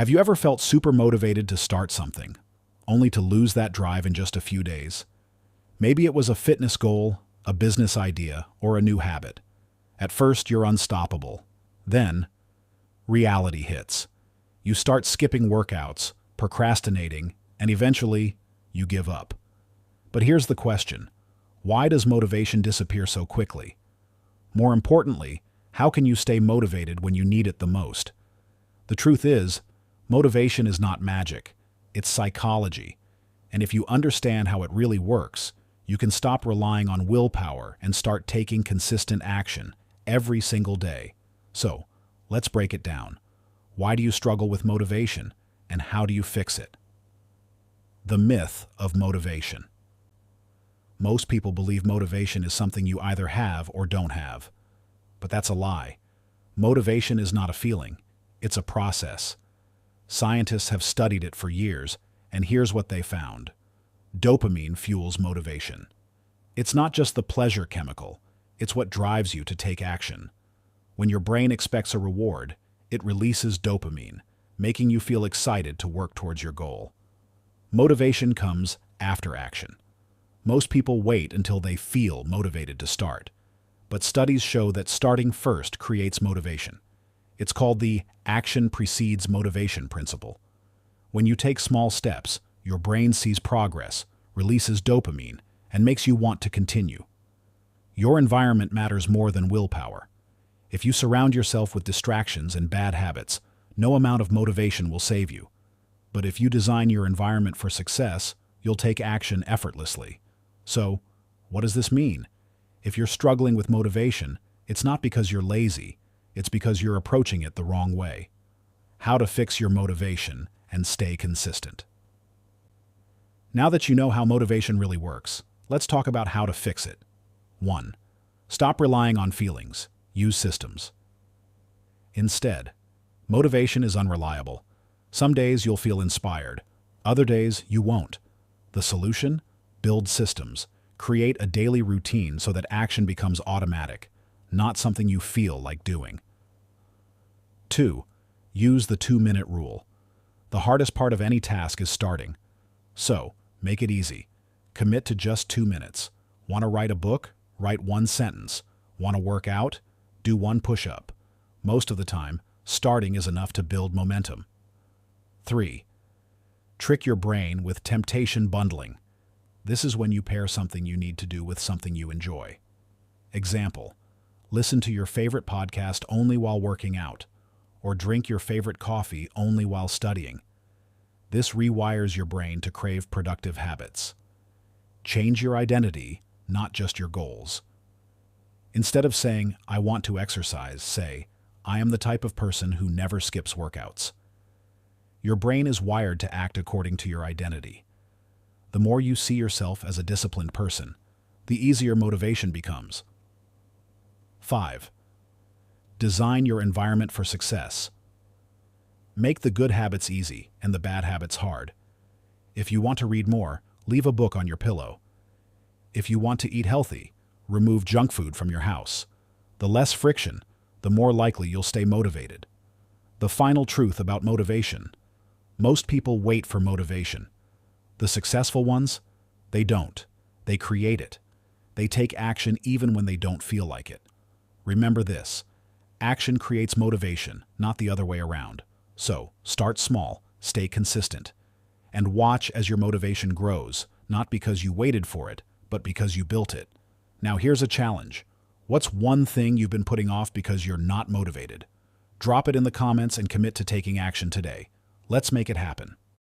Have you ever felt super motivated to start something, only to lose that drive in just a few days? Maybe it was a fitness goal, a business idea, or a new habit. At first, you're unstoppable. Then, reality hits. You start skipping workouts, procrastinating, and eventually, you give up. But here's the question. Why does motivation disappear so quickly? More importantly, how can you stay motivated when you need it the most? The truth is, motivation is not magic. It's psychology. And if you understand how it really works, you can stop relying on willpower and start taking consistent action every single day. So, let's break it down. Why do you struggle with motivation, and how do you fix it? The myth of motivation. Most people believe motivation is something you either have or don't have. But that's a lie. Motivation is not a feeling. It's a process. Scientists have studied it for years, and here's what they found. Dopamine fuels motivation. It's not just the pleasure chemical. It's what drives you to take action. When your brain expects a reward, it releases dopamine, making you feel excited to work towards your goal. Motivation comes after action. Most people wait until they feel motivated to start. But studies show that starting first creates motivation. It's called the action precedes motivation principle. When you take small steps, your brain sees progress, releases dopamine, and makes you want to continue. Your environment matters more than willpower. If you surround yourself with distractions and bad habits, no amount of motivation will save you. But if you design your environment for success, you'll take action effortlessly. So, what does this mean? If you're struggling with motivation, it's not because you're lazy, it's because you're approaching it the wrong way. How to fix your motivation and stay consistent. Now that you know how motivation really works, let's talk about how to fix it. 1. Stop relying on feelings. Use systems. Instead, motivation is unreliable. Some days you'll feel inspired. Other days you won't. The solution? Build systems. Create a daily routine so that action becomes automatic, not something you feel like doing. 2. Use the 2-minute rule. The hardest part of any task is starting. So, make it easy. Commit to just 2 minutes. Want to write a book? Write 1 sentence. Want to work out? Do 1 push-up. Most of the time, starting is enough to build momentum. 3. Trick your brain with temptation bundling. This is when you pair something you need to do with something you enjoy. Example: listen to your favorite podcast only while working out, or drink your favorite coffee only while studying. This rewires your brain to crave productive habits. Change your identity, not just your goals. Instead of saying, "I want to exercise," say, "I am the type of person who never skips workouts." Your brain is wired to act according to your identity. The more you see yourself as a disciplined person, the easier motivation becomes. 5. Design your environment for success. Make the good habits easy and the bad habits hard. If you want to read more, leave a book on your pillow. If you want to eat healthy, remove junk food from your house. The less friction, the more likely you'll stay motivated. The final truth about motivation: most people wait for motivation. The successful ones, they don't. They create it. They take action even when they don't feel like it. Remember this: action creates motivation, not the other way around. So, start small, stay consistent, and watch as your motivation grows, not because you waited for it, but because you built it. Now here's a challenge. What's one thing you've been putting off because you're not motivated? Drop it in the comments and commit to taking action today. Let's make it happen.